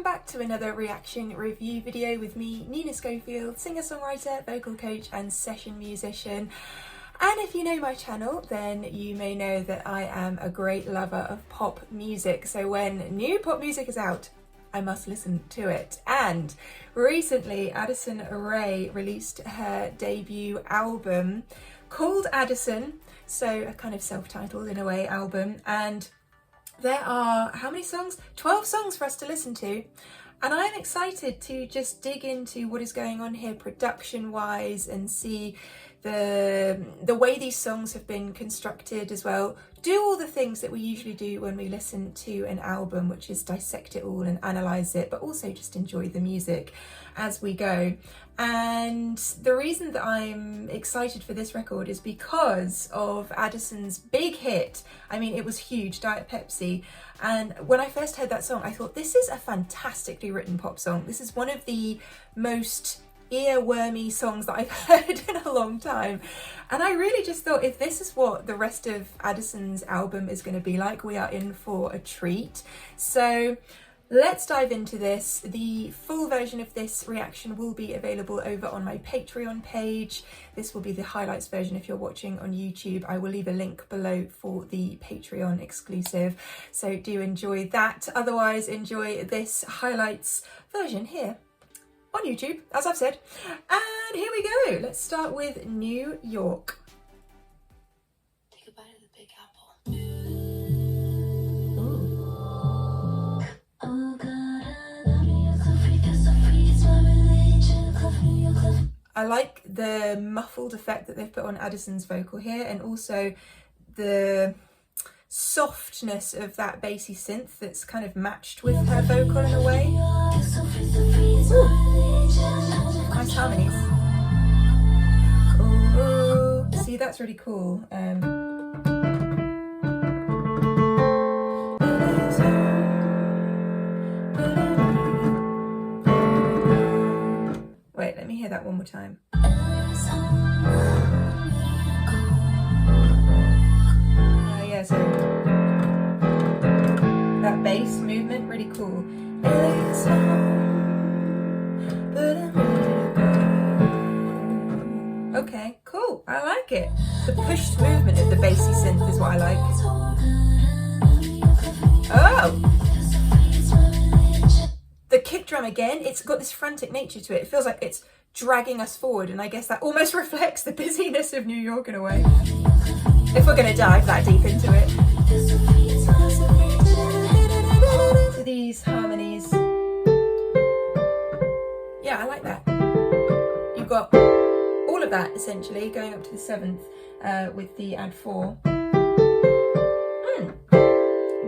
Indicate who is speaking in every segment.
Speaker 1: welcome back to another reaction review video with me, Nina Schofield, singer-songwriter, vocal coach and session musician. And if you know my channel, then you may know that I am a great lover of pop music. So when new pop music is out, I must listen to it. And recently, Addison RAE released her debut album called Addison. So a kind of self-titled, in a way, album. And there are, how many songs? 12 songs for us to listen to. And I'm excited to just dig into what is going on here production-wise and see the way these songs have been constructed as well. Do all the things that we usually do when we listen to an album, which is dissect it all and analyse it, but also just enjoy the music as we go. And the reason that I'm excited for this record is because of Addison's big hit. I mean, it was huge, Diet Pepsi. And when I first heard that song, I thought, this is a fantastically written pop song. This is one of the most earwormy songs that I've heard in a long time. And I really just thought, if this is what the rest of Addison's album is going to be like, we are in for a treat. So let's dive into this. The full version of this reaction will be available over on my Patreon page. This will be the highlights version if you're watching on YouTube. I will leave a link below for the Patreon exclusive. So do enjoy that. Otherwise, enjoy this highlights version here on YouTube, as I've said. And here we go. Let's start with New York.
Speaker 2: Take a bite of the Big Apple.
Speaker 1: I like the muffled effect that they've put on Addison's vocal here, and also the softness of that bassy synth that's kind of matched with her vocal in a way. Ooh. Nice harmonies. Ooh. See, that's really cool. Wait, let me hear that one more time. Yeah, so that bass movement, really cool. Okay, cool. I like it. The pushed movement of the bassy synth is what I like. Oh! The kick drum again, it's got this frantic nature to it. It feels like it's dragging us forward, and I guess that almost reflects the busyness of New York in a way. If we're going to dive that deep into it. To these harmonies. Yeah, I like that. You've got all of that essentially going up to the 7th with the add 4.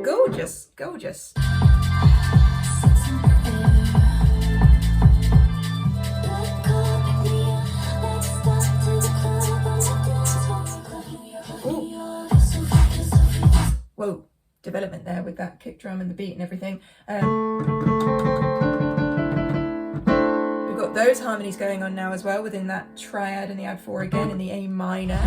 Speaker 1: Gorgeous, gorgeous. Whoa, development there with that kick drum and the beat and everything. We've got those harmonies going on now as well within that triad and the add 4 again in the A minor.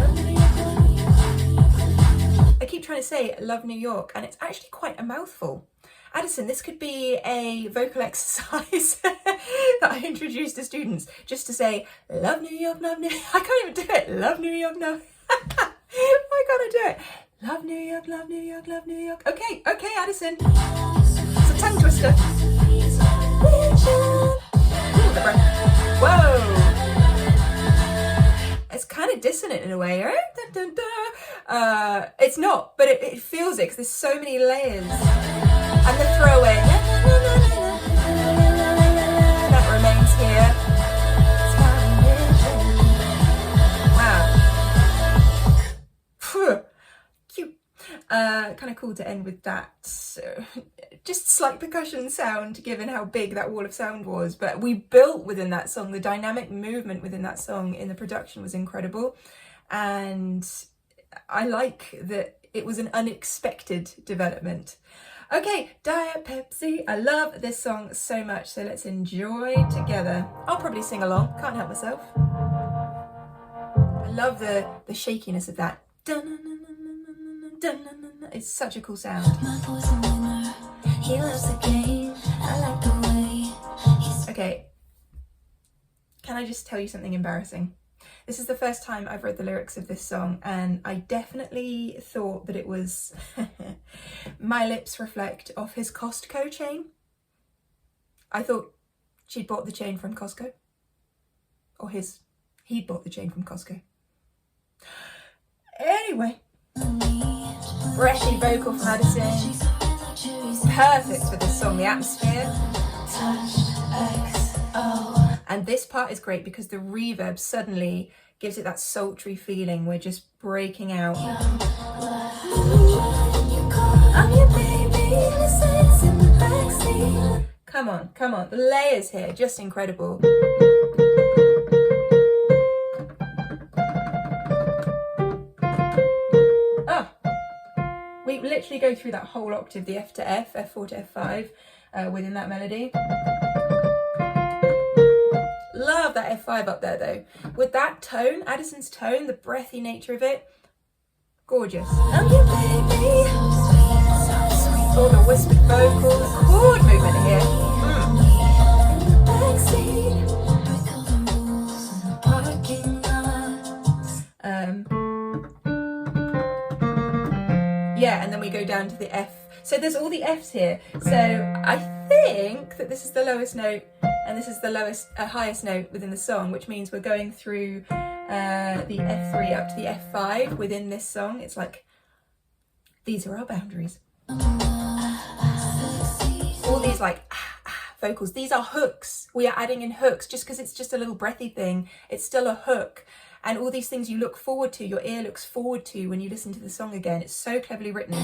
Speaker 1: I keep trying to say Love New York, and it's actually quite a mouthful. Addison, this could be a vocal exercise that I introduce to students, just to say Love New York, love New York. I can't even do it. Love New York, no. Why can't I do it? Love New York, love New York, love New York. Okay, okay, Addison. It's a tongue twister. Whoa! It's kind of dissonant in a way, right? It's not, but it feels it because there's so many layers. And the throwaway that remains here. Kind of cool to end with that just slight percussion sound, given how big that wall of sound was. But we built within that song, the dynamic movement within that song in the production was incredible, and I like that it was an unexpected development. Okay, Diet Pepsi. I love this song so much, so let's enjoy together. I'll probably sing along, can't help myself. I love the shakiness of that. It's such a cool sound.
Speaker 2: My boy's a winner. He loves the game. I like the way
Speaker 1: I just tell you something embarrassing? This is the first time I've read the lyrics of this song, and I definitely thought that it was My Lips Reflect off his Costco chain. I thought she'd bought the chain from Costco. Or he'd bought the chain from Costco. Anyway, breathy vocal from Addison. Perfect for this song, the atmosphere. And this part is great because the reverb suddenly gives it that sultry feeling. We're just breaking out. I'm your baby, in the backseat. Come on, come on. The layers here, just incredible. Oh, we literally go through that whole octave, the F to F, F4 to F5 within that melody. Love that F5 up there though. With that tone, Addison's tone, the breathy nature of it, gorgeous. I'm your baby. All the whispered vocals, chord movement here. Yeah, and then we go down to the F. So there's all the Fs here. So I think that this is the lowest note, and this is the highest note within the song, which means we're going through the F3 up to the F5 within this song. It's like, these are our boundaries. All these like vocals, these are hooks. We are adding in hooks. Just because it's just a little breathy thing, it's still a hook. And all these things you look forward to, your ear looks forward to when you listen to the song again. It's so cleverly written.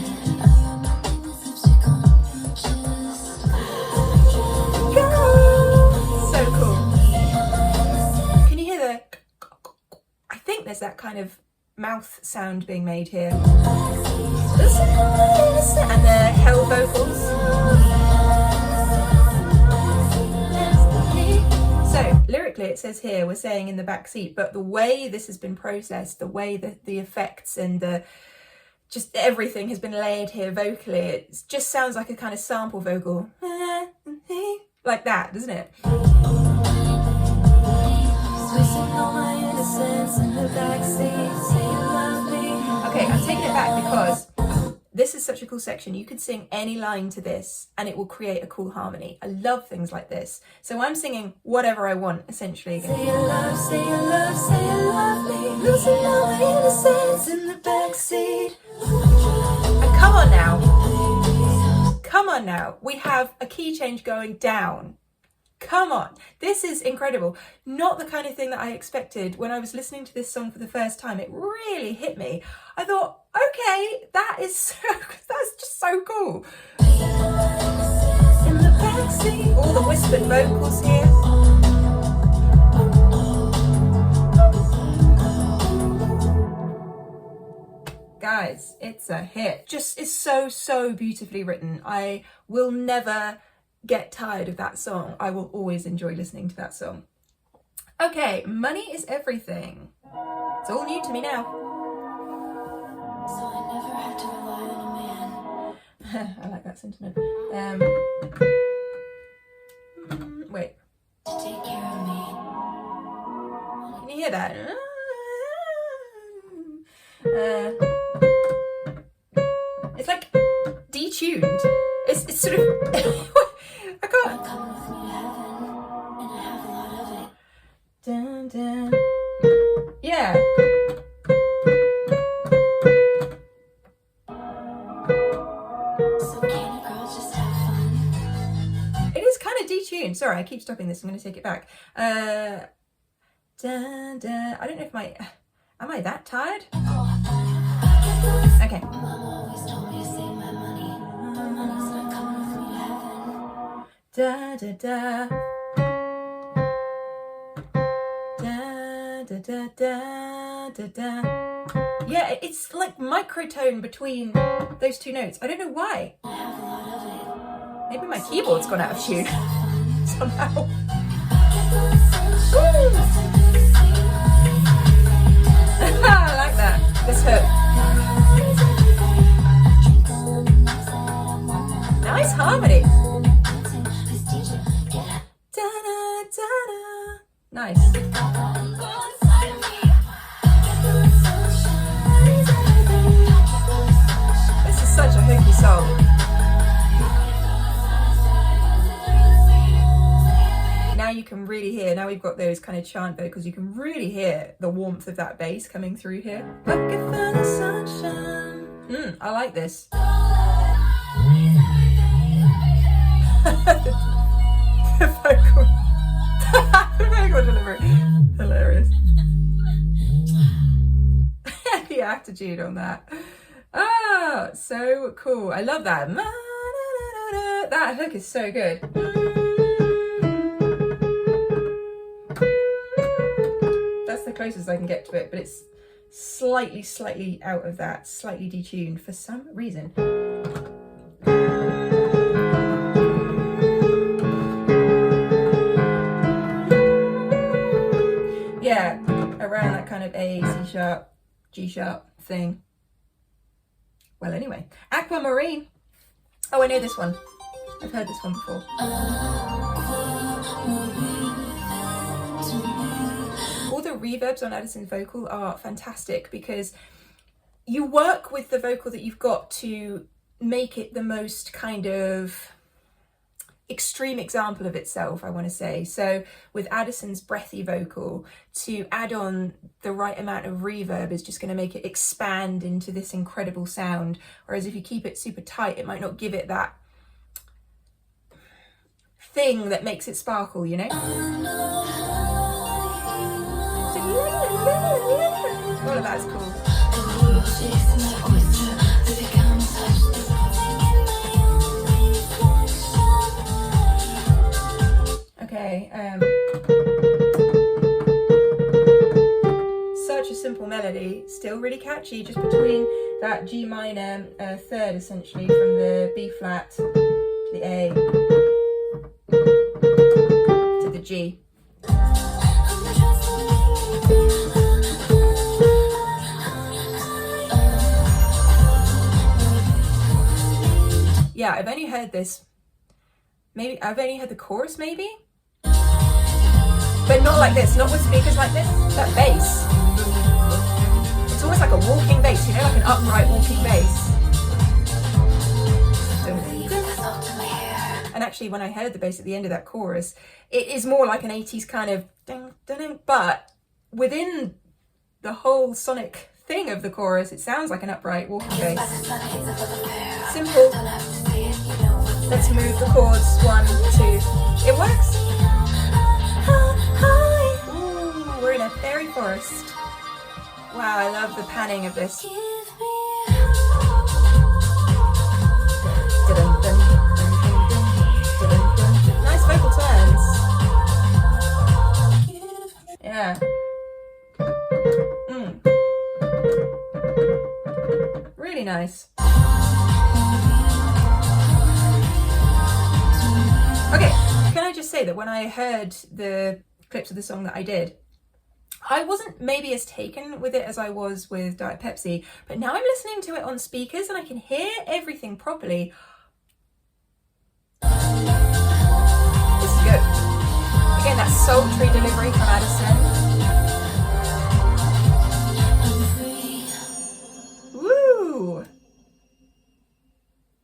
Speaker 1: So cool. Can you hear the... I think there's that kind of mouth sound being made here. And the hell vocals. So, lyrically it says here, we're saying in the back seat, but the way this has been processed, the way that the effects and the just everything has been layered here vocally, it just sounds like a kind of sample vocal. Like that, doesn't it? Okay, I'm taking it back because this is such a cool section. You could sing any line to this and it will create a cool harmony. I love things like this. So I'm singing whatever I want, essentially. Say you love, say you love, say you love me. Losing all my innocence in the backseat. And come on now. Come on now. We have a key change going down. Come on. This is incredible. Not the kind of thing that I expected when I was listening to this song for the first time. It really hit me. I thought, okay, that's just so cool. In the backseat, all the whispered vocals here. Guys, it's a hit. Just, it's so beautifully written. I will never get tired of that song. I will always enjoy listening to that song. Okay, Money Is Everything. It's all new to me now.
Speaker 2: So I never had to rely on a man.
Speaker 1: I like that sentiment. Wait.
Speaker 2: To take care of me.
Speaker 1: Can you hear that? It's like detuned. It's sort of... I can't...
Speaker 2: I'm coming with me to heaven, and I have a lot of it.
Speaker 1: Dun, dun. Yeah.
Speaker 2: So can you girls just have fun?
Speaker 1: It is kind of detuned. Sorry, I keep stopping this. I'm going to take it back. Dun, dun. I don't know if am I that tired? Okay.
Speaker 2: Mama always told me to save my money. The money's not coming with me to heaven.
Speaker 1: Da da da. Da da da da da da. Yeah, it's like microtone between those two notes. I don't know why.
Speaker 2: I have a lot of it.
Speaker 1: Maybe my keyboard's gone out of tune somehow. I like that. This hook. Nice harmony. Da-da, da-da. Nice. you can really hear, now we've got those kind of chant vocals, you can really hear the warmth of that bass coming through here. Looking for the sunshine. I like this. The vocal delivery, hilarious. The attitude on that, so cool. I love that. That hook is so good. That's the closest I can get to it, but it's slightly out of that, slightly detuned for some reason. Yeah, around that kind of A, C sharp, G sharp thing. Well, anyway, Aquamarine. Oh, I know this one. I've heard this one before. All the reverbs on Addison's vocal are fantastic because you work with the vocal that you've got to make it the most kind of extreme example of itself, I want to say. So with Addison's breathy vocal, to add on the right amount of reverb is just going to make it expand into this incredible sound, whereas if you keep it super tight, it might not give it that thing that makes it sparkle, you know? All of that's cool. Okay, such a simple melody, still really catchy, just between that G minor third essentially, from the B flat to the A to the G. Yeah, I've only heard this, maybe, I've only heard the chorus maybe? But not like this, not with speakers like this. That bass, it's almost like a walking bass, you know, like an upright walking bass. And actually when I heard the bass at the end of that chorus, it is more like an 80s kind of ding, ding, ding, but within the whole sonic thing of the chorus, it sounds like an upright walking bass. Simple. Let's move the chords, 1, 2. It works. Ooh, we're in a fairy forest. Wow, I love the panning of this. Nice vocal turns. Yeah. Really nice. Okay, can I just say that when I heard the clips of the song that I did, I wasn't maybe as taken with it as I was with Diet Pepsi, but now I'm listening to it on speakers and I can hear everything properly. This is good. Again, that sultry delivery from Addison. Woo!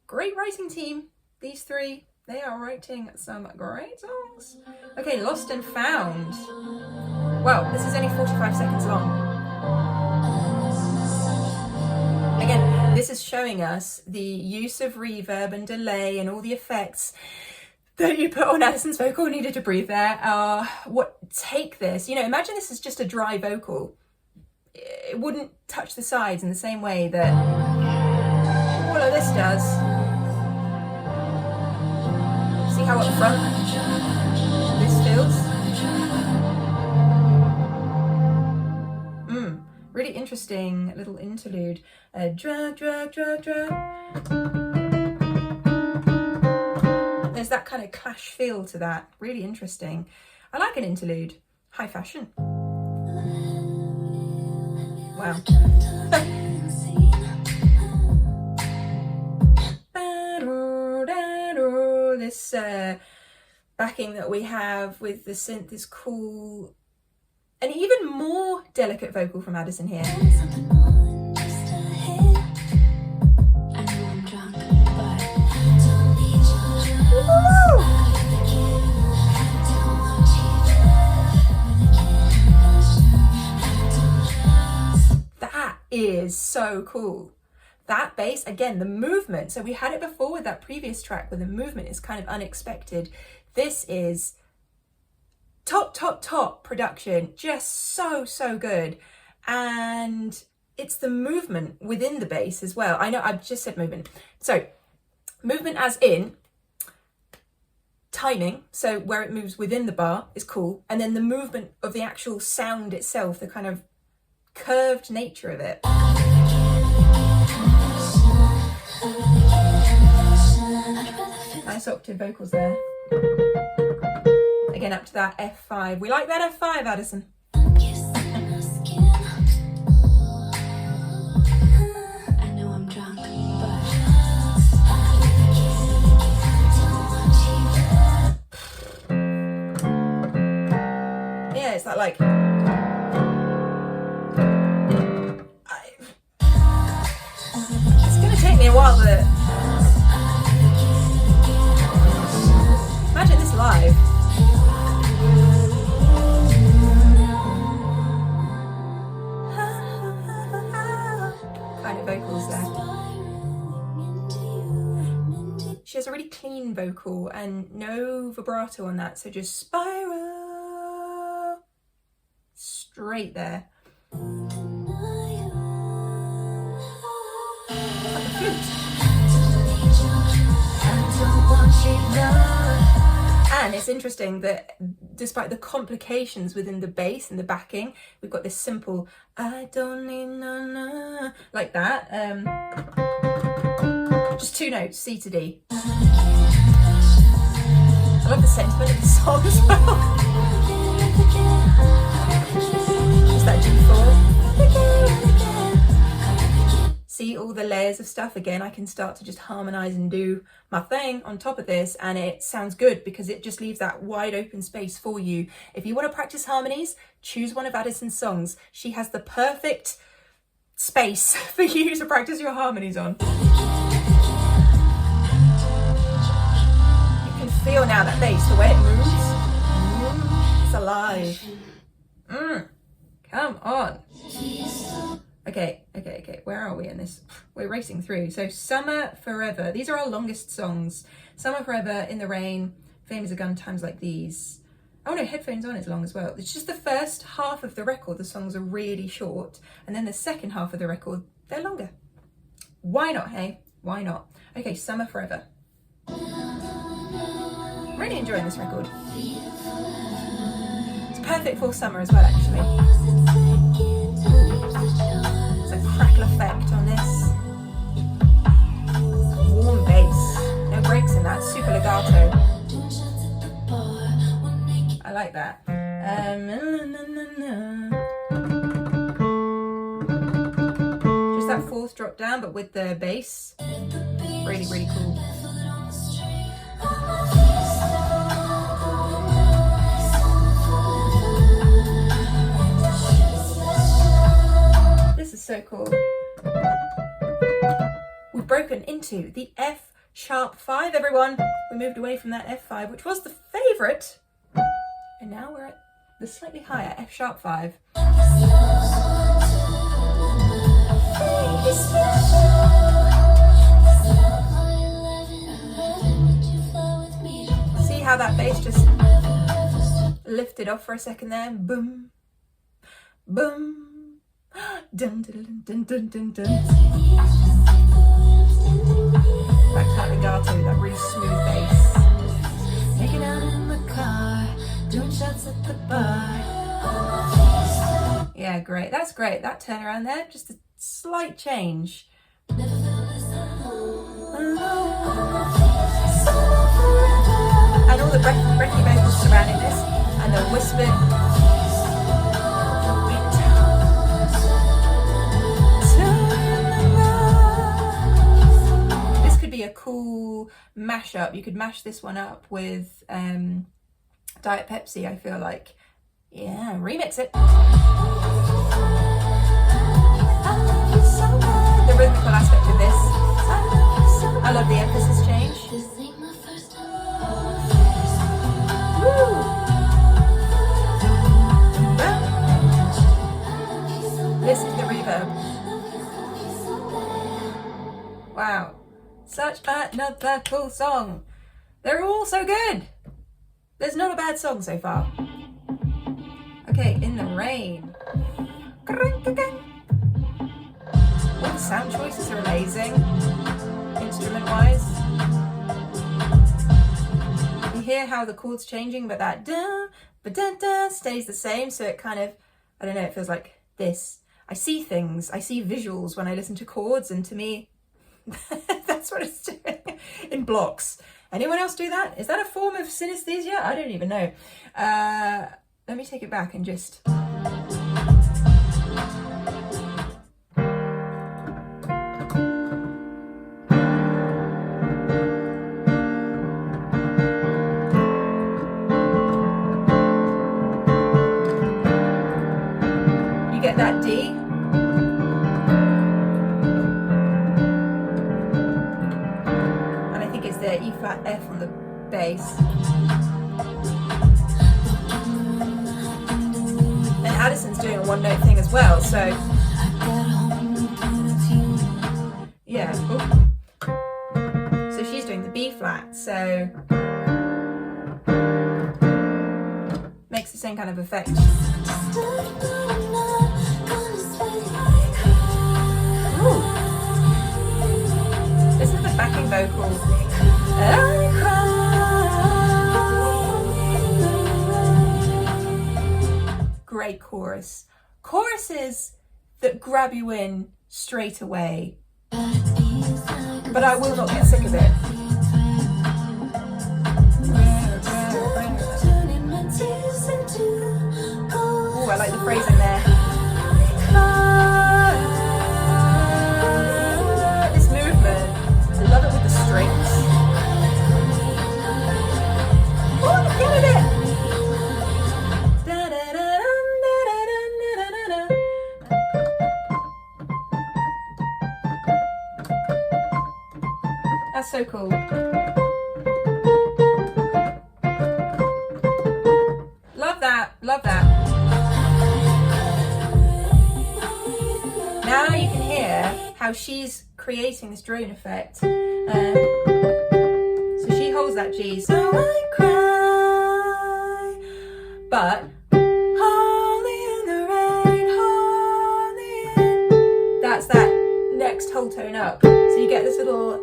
Speaker 1: Great writing team, these three. They are writing some great songs. Okay, Lost and Found. Well, this is only 45 seconds long. Again, this is showing us the use of reverb and delay and all the effects that you put on Addison's vocal. Needed to breathe there. Take this. You know, imagine this is just a dry vocal. It wouldn't touch the sides in the same way that all of this does. See how up front this feels? Really interesting little interlude. Drag, drag, drag, drag. There's that kind of clash feel to that. Really interesting. I like an interlude. High fashion. Wow. This backing that we have with the synth is cool. An even more delicate vocal from Addison here. Woo! is so cool. That bass, again, the movement. So we had it before with that previous track where the movement is kind of unexpected. This is top production, just so good. And it's the movement within the bass as well. I know I've just said movement. So movement as in timing, so where it moves within the bar is cool. And then the movement of the actual sound itself, the kind of curved nature of it. Nice octave vocals there. Again, up to that F5. We like that F5, Addison. Yeah, it's that like... It's going to take me a while, but... Imagine this live. Kind of vocals there. She has a really clean vocal and no vibrato on that, so just spiral straight there. Like a flute. And it's interesting that despite the complications within the bass and the backing, we've got this simple I don't need no like that. Just two notes, C to D. I love the sentiment of the song as well. Just that G4. See all the layers of stuff again. I can start to just harmonize and do my thing on top of this, and it sounds good because it just leaves that wide open space for you. If you want to practice harmonies, choose one of Addison's songs. She has the perfect space for you to practice your harmonies on. You can feel now that bass, the way it moves. It's alive. Come on. Okay, where are we in this? We're racing through. So Summer Forever. These are our longest songs. Summer Forever, In the Rain, Fame is a Gun, Times Like These. Oh no, Headphones On is long as well. It's just the first half of the record, the songs are really short. And then the second half of the record, they're longer. Why not, hey? Why not? Okay, Summer Forever. Really enjoying this record. It's perfect for summer as well, actually. Crackle effect on this. Warm bass. No breaks in that. Super legato. I like that. Just that fourth drop down, but with the bass. Really, really cool. This is so cool. We've broken into the F#5, everyone. We moved away from that F5, which was the favourite. And now we're at the slightly higher F#5. See how that bass just lifted off for a second there? Boom, boom. Dun, dun, dun, dun, dun, dun. Back to that legato, that really smooth bass. Taking out in the car, doing shots at the bar. Yeah, great. That's great. That turnaround there, just a slight change. And all the breathy vocals surrounding this, and the whisper. A cool mashup. You could mash this one up with Diet Pepsi, I feel like. Yeah, remix it. The rhythmical aspect of this. I love the emphasis change. Woo! Listen to the reverb. another cool song. They're all so good. There's not a bad song so far. Okay, In the Rain. All the sound choices are amazing, instrument-wise. You hear how the chord's changing, but that da, ba da da stays the same, so it kind of, I don't know, it feels like this. I see things, I see visuals when I listen to chords, and to me, that's what it's doing in blocks. Anyone else do that? Is that a form of synesthesia? I don't even know. Let me take it back and just... You get that D? And I think it's the E flat F on the bass. And Addison's doing a one note thing as well, so yeah. Ooh. So she's doing the B flat, so makes the same kind of effect. Ooh. This is the backing vocal. Great chorus. Choruses that grab you in straight away. But I will not get sick of it. Ooh, I like the phrasing there. This movement, I love it with the strings. Oh, the feel of it! That's so cool. Love that, love that. Now you can hear how she's creating this drone effect. So she holds that G, so I cry, but holy in the rain, holy in. That's that next whole tone up. So you get this little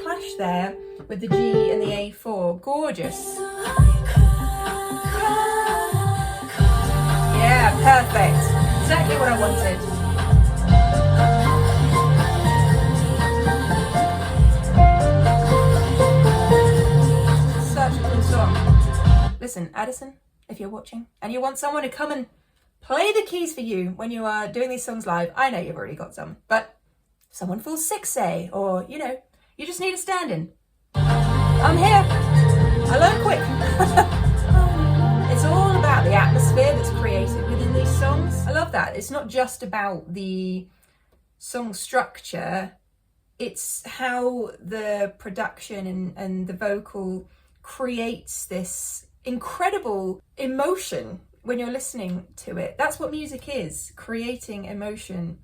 Speaker 1: clash there with the G and the A4. Gorgeous. Yeah, perfect. Exactly what I wanted. Such a cool song. Listen, Addison, if you're watching and you want someone to come and play the keys for you when you are doing these songs live, I know you've already got some, but if someone falls sick, say, or, you know, you just need a stand-in, I'm here. I learn quick. It's all about the atmosphere that's created within these songs. I love that. It's not just about the song structure, it's how the production and the vocal creates this incredible emotion when you're listening to it. That's what music is, creating emotion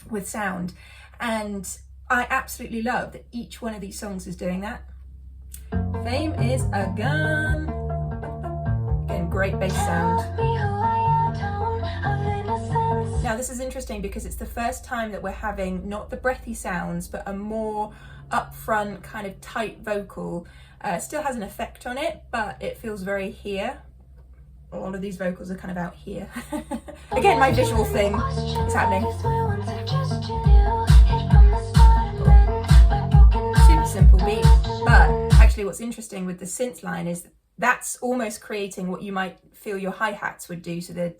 Speaker 1: with sound. And I absolutely love that each one of these songs is doing that. Fame is a gun. Again, great bass sound. Now this is interesting because it's the first time that we're having not the breathy sounds, but a more upfront kind of tight vocal. Still has an effect on it, but it feels very here. All of these vocals are kind of out here. Again, my visual thing is happening. Super simple beat, but actually what's interesting with the synth line is that's almost creating what you might feel your hi-hats would do. So the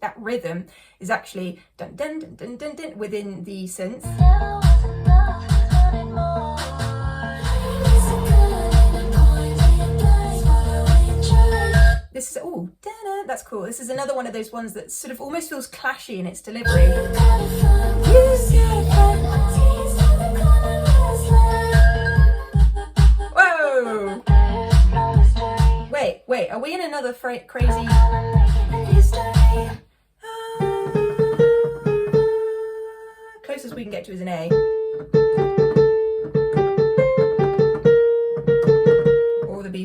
Speaker 1: that rhythm is actually dun dun dun dun dun dun within the synth. This is, oh, that's cool. This is another one of those ones that sort of almost feels clashy in its delivery. Whoa! Wait, are we in another crazy... Closest we can get to is an A.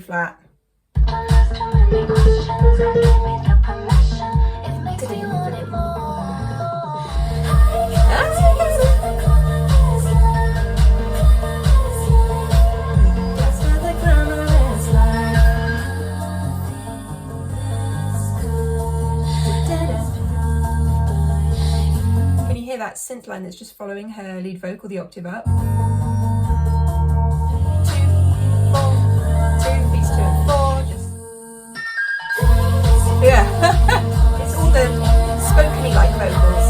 Speaker 1: flat. Can you hear that synth line that's just following her lead vocal, the octave up? 2, 4, 2, beats 2 and 4. Just yeah, it's all the spokeny like vocals.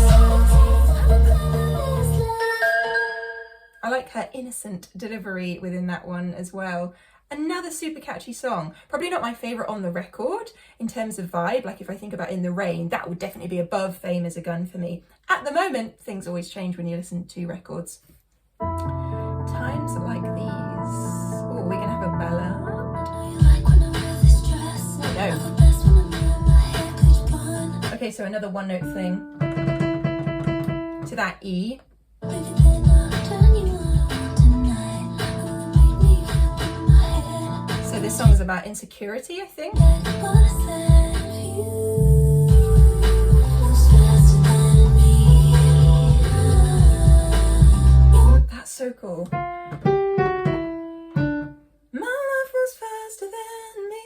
Speaker 1: I like her innocent delivery within that one as well. Another super catchy song. Probably not my favourite on the record in terms of vibe. Like if I think about In the Rain, that would definitely be above Fame Is a Gun for me. At the moment, things always change when you listen to records. Times like these. Oh, we're going to have a ballad. No. Okay, so another one note thing to that E. So this song is about insecurity, I think. That's so cool. My love was faster than me.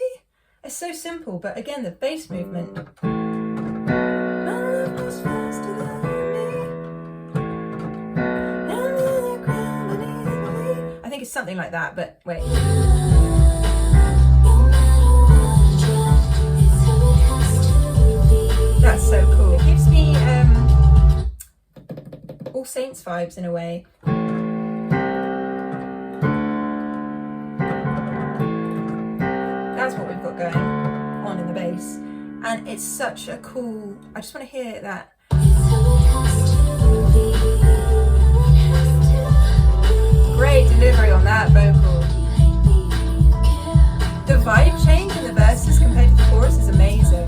Speaker 1: It's so simple, but again, the bass movement. My love was faster than me. I think it's something like that, but wait. That's so cool. It gives me All Saints vibes in a way. That's what we've got going on in the bass. And it's such a cool, I just want to hear that. Great delivery on that vocal. The vibe change in the verses compared to the chorus is amazing.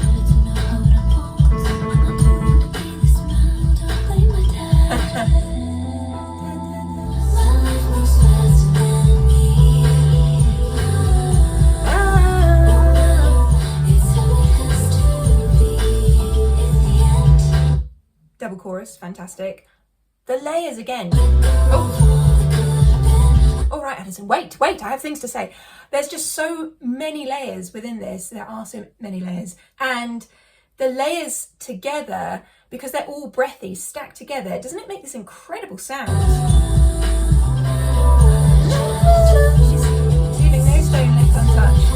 Speaker 1: Double chorus, fantastic. The layers again. Oh. All right, Addison, wait, I have things to say. There's just so many layers within this. There are so many layers. And the layers together, because they're all breathy, stacked together, doesn't it make this incredible sound? She's leaving no stone left untouched.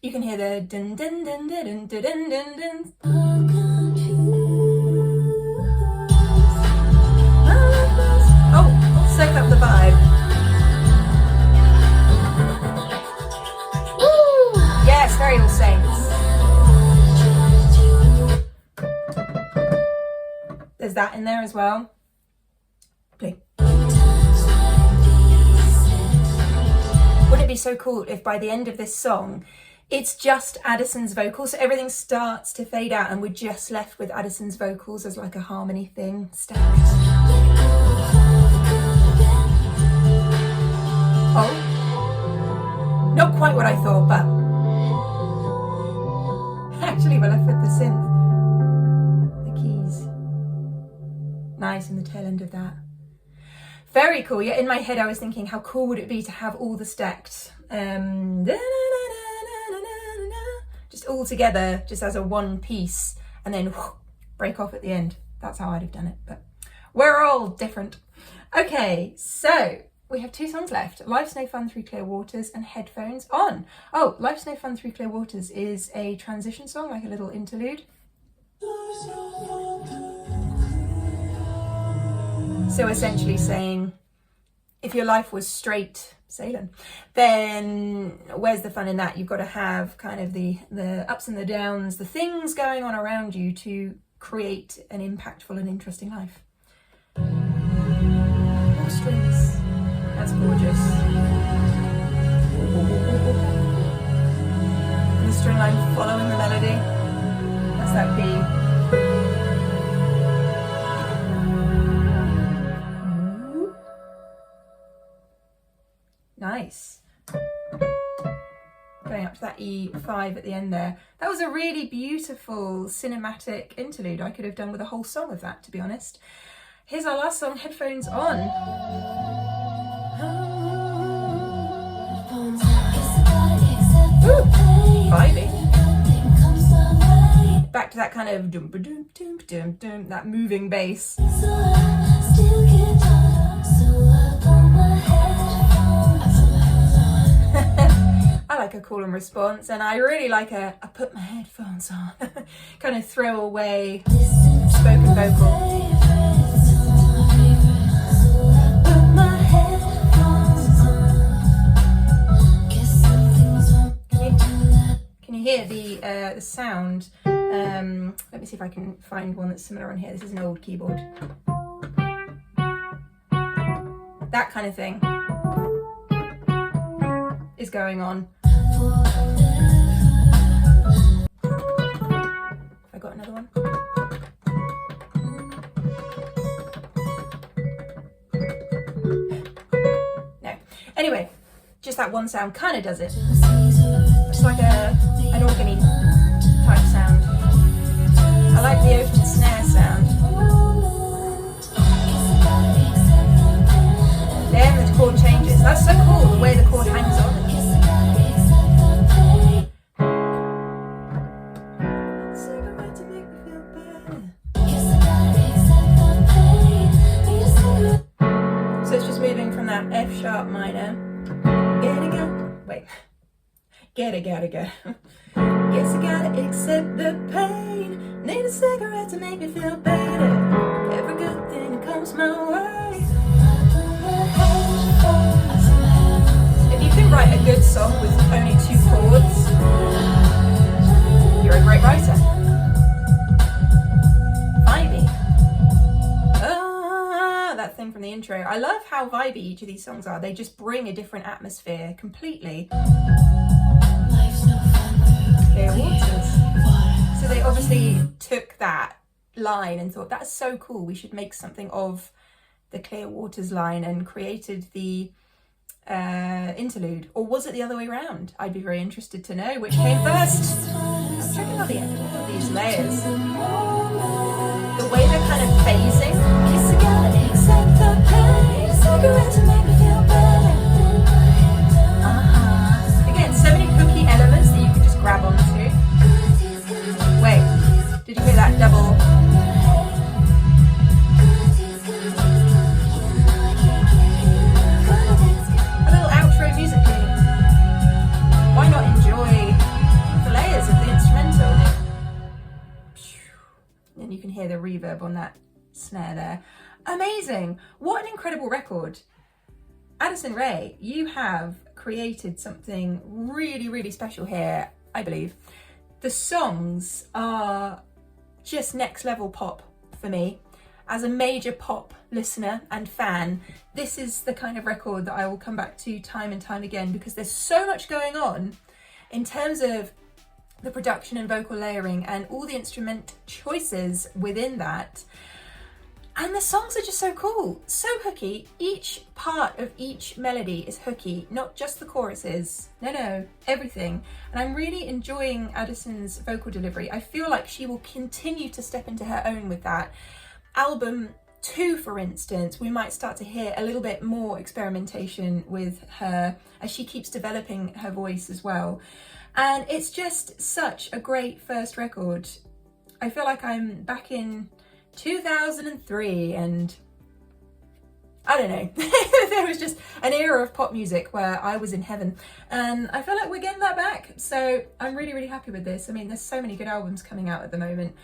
Speaker 1: You can hear the dun dun dun dun dun dun dun dun. Oh, soak up the vibe. Woo! Yes, very All Saints. There's that in there as well. Play. Wouldn't it be so cool if by the end of this song it's just Addison's vocals, so everything starts to fade out and we're just left with Addison's vocals as like a harmony thing stacked. Oh, not quite what I thought, but actually we're left with the synth, the keys. Nice, in the tail end of that. Very cool. Yeah, in my head I was thinking how cool would it be to have all the stacked just all together, just as a one piece, and then break off at the end. That's how I'd have done it, but we're all different. Okay, so we have 2 songs left. Life's No Fun Through Clear Waters and Headphones On. Oh, Life's No Fun Through Clear Waters is a transition song, like a little interlude. So essentially saying, if your life was straight sailing, then where's the fun in that? You've got to have kind of the ups and the downs, the things going on around you to create an impactful and interesting life. More strings. That's gorgeous. going up to that E5 at the end there. That was a really beautiful cinematic interlude. I could have done with a whole song of that, to be honest. Here's our last song, Headphones On. Ooh, vibey. Back to that kind of dum dum dum dum dum, that moving bass. I like a call and response, and I really like I put my headphones on kind of throwaway spoken vocal. Can you hear the sound? Let me see if I can find one that's similar on here. This is an old keyboard. That kind of thing is going on. Have I got another one? No. Anyway, just that one sound kind of does it. It's like an organ-y type sound. I like the open snare sound. Then the chord changes. That's so cool, the way the chord hangs on. So it's just moving from that F sharp minor. Guess I gotta accept the pain. Need a cigarette to make me feel better. Every good thing that comes my way. If you can write a good song with only 2 chords, you're a great writer. Vibey. That thing from the intro. I love how vibey each of these songs are. They just bring a different atmosphere completely. Clear waters. So they obviously took that line and thought, that's so cool, we should make something of the Clear Waters line, and created the interlude. Or was it the other way around? I'd be very interested to know which came first. I'm checking out the end of these layers. The way they're kind of phasing. Again, so many hooky elements that you can just grab onto. Wait, did you hear that double? A little outro musically. Why not enjoy the layers of the instrumental? And you can hear the reverb on that snare there. Amazing! What an incredible record. Addison RAE, you have created something really, really special here, I believe. The songs are just next level pop for me. As a major pop listener and fan, this is the kind of record that I will come back to time and time again, because there's so much going on in terms of the production and vocal layering and all the instrument choices within that. And the songs are just so cool, so hooky. Each part of each melody is hooky, not just the choruses. No, everything. And I'm really enjoying Addison's vocal delivery. I feel like she will continue to step into her own with that. Album 2, for instance, we might start to hear a little bit more experimentation with her as she keeps developing her voice as well. And it's just such a great first record. I feel like I'm back in 2003 and I don't know, there was just an era of pop music where I was in heaven, and I feel like we're getting that back. So I'm really, really happy with this. I mean, there's so many good albums coming out at the moment.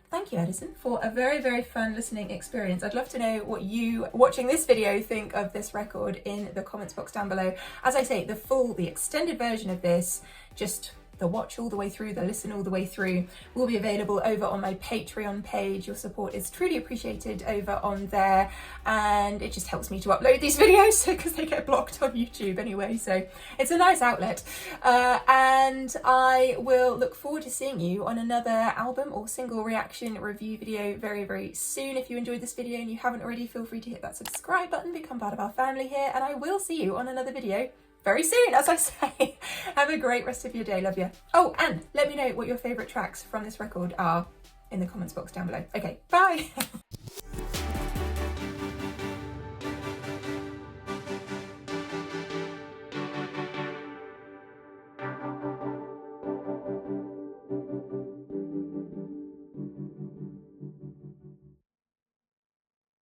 Speaker 1: Thank you, Addison, for a very, very fun listening experience. I'd love to know what you, watching this video, think of this record in the comments box down below. As I say, the extended version of this, just the watch all the way through, the listen all the way through, will be available over on my Patreon page. Your support is truly appreciated over on there, and it just helps me to upload these videos because they get blocked on YouTube anyway, so it's a nice outlet. And I will look forward to seeing you on another album or single reaction review video very, very soon. If you enjoyed this video and you haven't already, feel free to hit that subscribe button, become part of our family here, and I will see you on another video very soon, as I say. Have a great rest of your day, love you. Oh, and let me know what your favourite tracks from this record are in the comments box down below. Okay, bye.